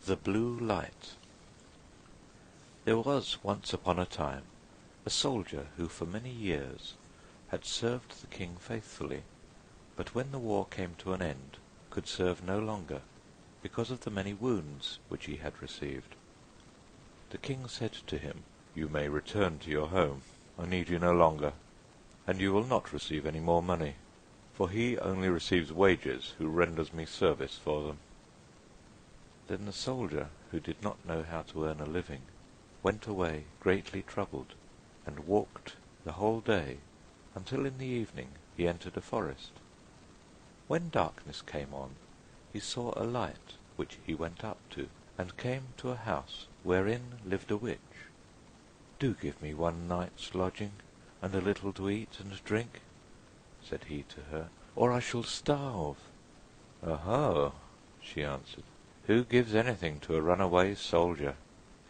The Blue Light. There was once upon a time a soldier who for many years had served the king faithfully, but when the war came to an end could serve no longer, because of the many wounds which he had received. The king said to him, "You may return to your home. I need you no longer, and you will not receive any more money, for he only receives wages who renders me service for them." Then the soldier, who did not know how to earn a living, went away greatly troubled, and walked the whole day, until in the evening he entered a forest. When darkness came on, he saw a light, which he went up to, and came to a house wherein lived a witch. "Do give me one night's lodging, and a little to eat and drink," said he to her, "or I shall starve." "Oho," she answered, "who gives anything to a runaway soldier?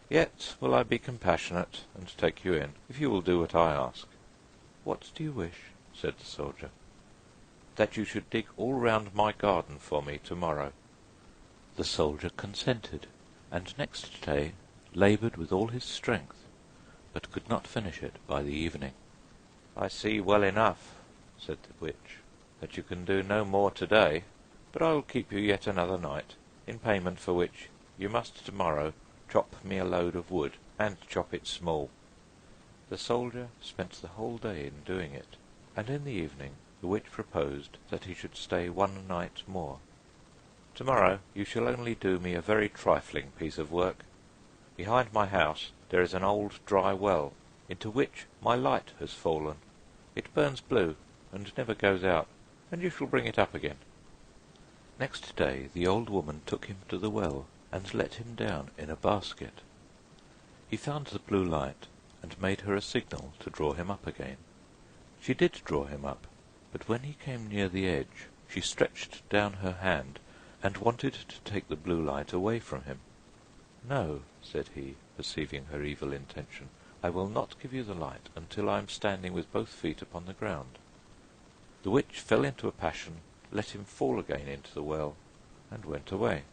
Yet will I be compassionate, and take you in, if you will do what I ask." "What do you wish?" said the soldier. "That you should dig all round my garden for me tomorrow." The soldier consented, and next day laboured with all his strength, but could not finish it by the evening. "I see well enough," said the witch, "that you can do no more today, but I will keep you yet another night, in payment for which you must tomorrow chop me a load of wood, and chop it small." The soldier spent the whole day in doing it, and in the evening the witch proposed that he should stay one night more. "Tomorrow you shall only do me a very trifling piece of work. Behind my house there is an old dry well, into which my light has fallen. It burns blue, and never goes out, and you shall bring it up again." Next day the old woman took him to the well, and let him down in a basket. He found the blue light, and made her a signal to draw him up again. She did draw him up, but when he came near the edge, she stretched down her hand, and wanted to take the blue light away from him. "No," said he, perceiving her evil intention, "I will not give you the light until I am standing with both feet upon the ground." The witch fell into a passion, let him fall again into the well, and went away.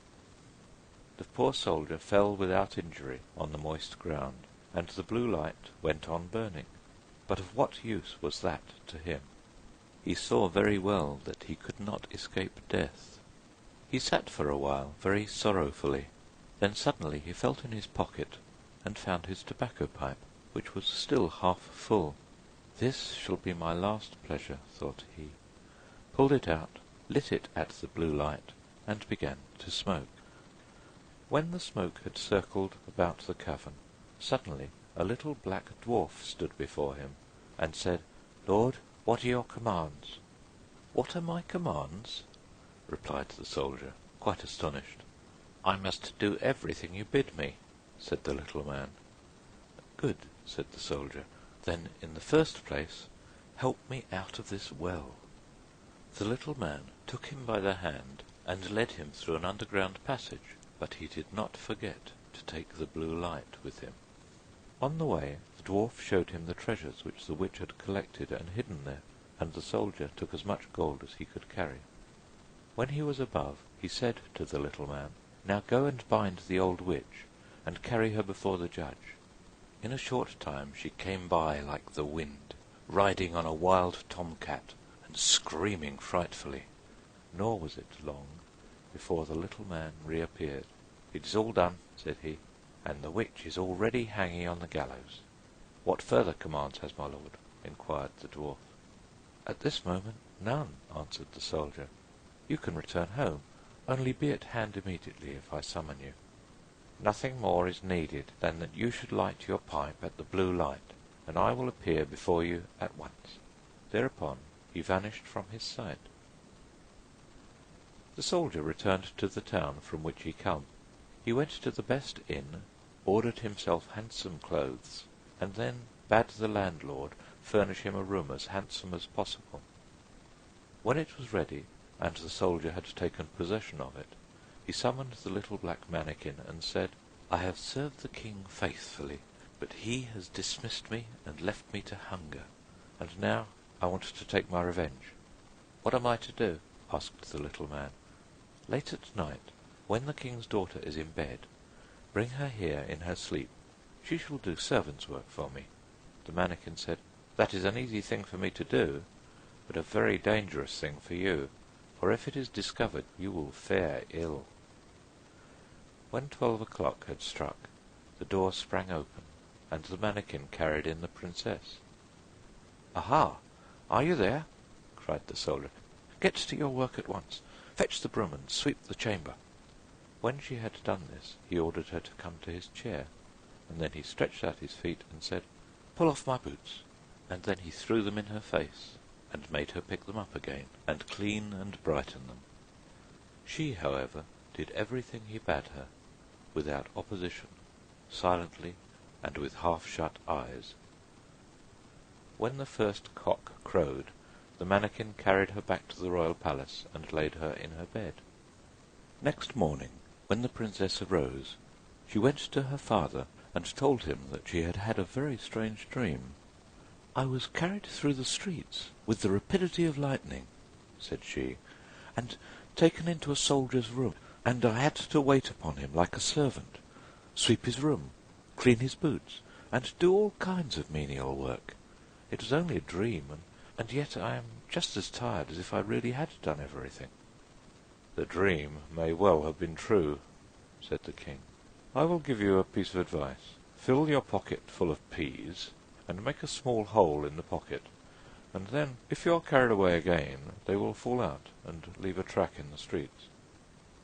The poor soldier fell without injury on the moist ground, and the blue light went on burning. But of what use was that to him? He saw very well that he could not escape death. He sat for a while very sorrowfully. Then suddenly he felt in his pocket, and found his tobacco pipe, which was still half full. "This shall be my last pleasure," thought he, pulled it out, lit it at the blue light, and began to smoke. When the smoke had circled about the cavern, suddenly a little black dwarf stood before him, and said, "Lord, what are your commands?" "What are my commands?" replied the soldier, quite astonished. "I must do everything you bid me," said the little man. "Good," said the soldier. "Then, in the first place, help me out of this well." The little man took him by the hand, and led him through an underground passage, but he did not forget to take the blue light with him. On the way the dwarf showed him the treasures which the witch had collected and hidden there, and the soldier took as much gold as he could carry. When he was above, he said to the little man, "Now go and bind the old witch, and carry her before the judge." In a short time she came by like the wind, riding on a wild tomcat, and screaming frightfully. Nor was it long before the little man reappeared. "It is all done," said he, "and the witch is already hanging on the gallows." "What further commands has my lord?" inquired the dwarf. "At this moment none," answered the soldier. "You can return home, only be at hand immediately if I summon you." "Nothing more is needed than that you should light your pipe at the blue light, and I will appear before you at once." Thereupon he vanished from his sight. The soldier returned to the town from which he come. He went to the best inn, ordered himself handsome clothes, and then bade the landlord furnish him a room as handsome as possible. When it was ready, and the soldier had taken possession of it, he summoned the little black manikin and said, "I have served the king faithfully, but he has dismissed me and left me to hunger, and now I want to take my revenge. What am I to do?" asked the little man. "Late at night, when the king's daughter is in bed, Bring her here in her sleep. She shall do servant's work for me." The manikin said, "That is an easy thing for me to do, but a very dangerous thing for you, for if it is discovered you will fare ill." When 12 o'clock had struck, the door sprang open, and the manikin carried in the princess. "Aha! Are you there?" cried the soldier. "Get to your work at once. Fetch the broom and sweep the chamber." When she had done this, he ordered her to come to his chair, and then he stretched out his feet and said, "Pull off my boots." And then he threw them in her face, and made her pick them up again, and clean and brighten them. She, however, did everything he bade her, without opposition, silently, and with half-shut eyes. When the first cock crowed, the manikin carried her back to the royal palace and laid her in her bed. Next morning, when the princess arose, she went to her father and told him that she had had a very strange dream. "I was carried through the streets with the rapidity of lightning," said she, "and taken into a soldier's room, and I had to wait upon him like a servant, sweep his room, clean his boots, and do all kinds of menial work. It was only a dream, and yet I am just as tired as if I really had done everything." "The dream may well have been true," said the king. "I will give you a piece of advice. Fill your pocket full of peas, and make a small hole in the pocket, and then, if you are carried away again, they will fall out and leave a track in the streets."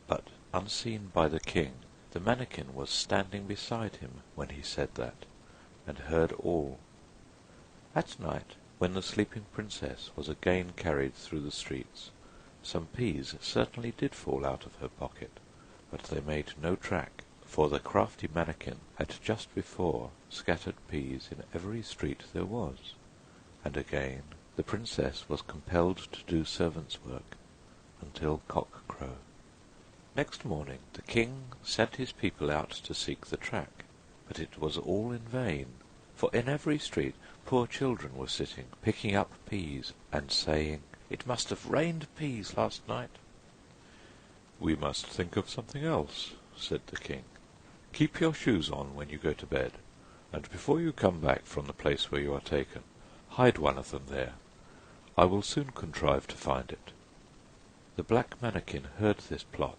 But, unseen by the king, the manikin was standing beside him when he said that, and heard all. At night, when the sleeping princess was again carried through the streets, some peas certainly did fall out of her pocket, but they made no track, for the crafty manikin had just before scattered peas in every street there was, and again the princess was compelled to do servant's work until cock-crow. Next morning the king sent his people out to seek the track, but it was all in vain, for in every street poor children were sitting, picking up peas, and saying, "It must have rained peas last night." "We must think of something else," said the king. "Keep your shoes on when you go to bed, and before you come back from the place where you are taken, hide one of them there. I will soon contrive to find it." The black manikin heard this plot,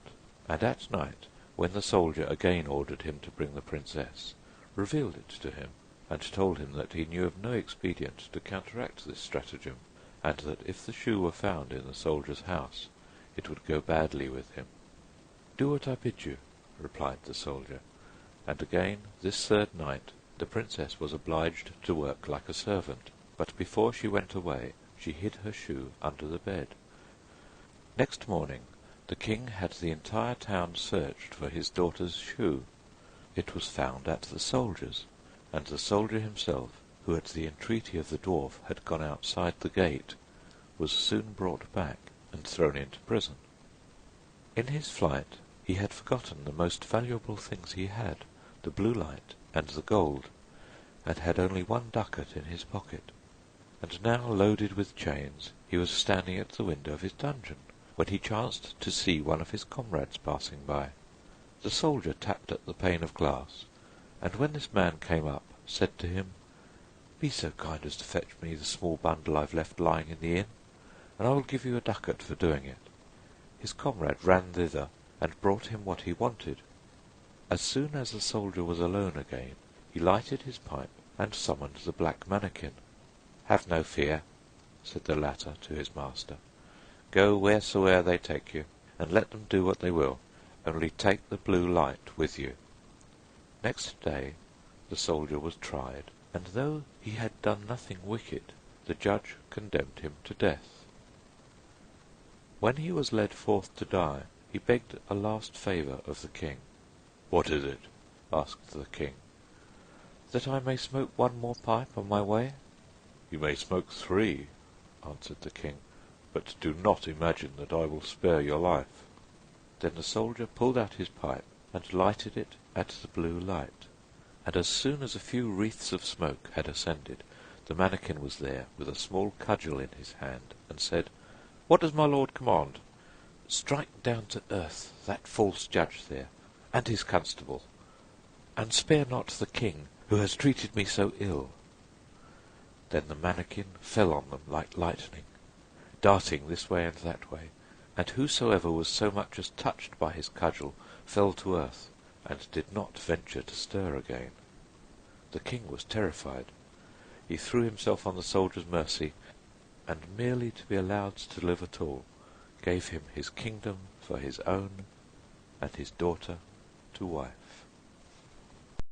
and at night, when the soldier again ordered him to bring the princess, revealed it to him, and told him that he knew of no expedient to counteract this stratagem, and that if the shoe were found in the soldier's house, it would go badly with him. "Do what I bid you," replied the soldier, and again, this third night, the princess was obliged to work like a servant, but before she went away she hid her shoe under the bed. Next morning the king had the entire town searched for his daughter's shoe. It was found at the soldier's, and the soldier himself, who at the entreaty of the dwarf had gone outside the gate, was soon brought back and thrown into prison. In his flight he had forgotten the most valuable things he had, the blue light and the gold, and had only one ducat in his pocket. And now, loaded with chains, he was standing at the window of his dungeon, when he chanced to see one of his comrades passing by. The soldier tapped at the pane of glass, and when this man came up, said to him, "Be so kind as to fetch me the small bundle I've left lying in the inn, and I will give you a ducat for doing it." His comrade ran thither, and brought him what he wanted. As soon as the soldier was alone again, he lighted his pipe and summoned the black manikin. "Have no fear," said the latter to his master. "Go wheresoe'er they take you, and let them do what they will, only take the blue light with you." Next day the soldier was tried, and though he had done nothing wicked, the judge condemned him to death. When he was led forth to die, he begged a last favor of the king. "What is it?" asked the king. "That I may smoke one more pipe on my way." "You may smoke 3," answered the king, "but do not imagine that I will spare your life." Then the soldier pulled out his pipe and lighted it at the blue light, and as soon as a few wreaths of smoke had ascended, the manikin was there with a small cudgel in his hand, and said, "What does my lord command?" "Strike down to earth that false judge there, and his constable, and spare not the king, who has treated me so ill." Then the manikin fell on them like lightning, darting this way and that way, and whosoever was so much as touched by his cudgel fell to earth, and did not venture to stir again. The king was terrified. He threw himself on the soldier's mercy, and merely to be allowed to live at all, gave him his kingdom for his own, and his daughter to wife.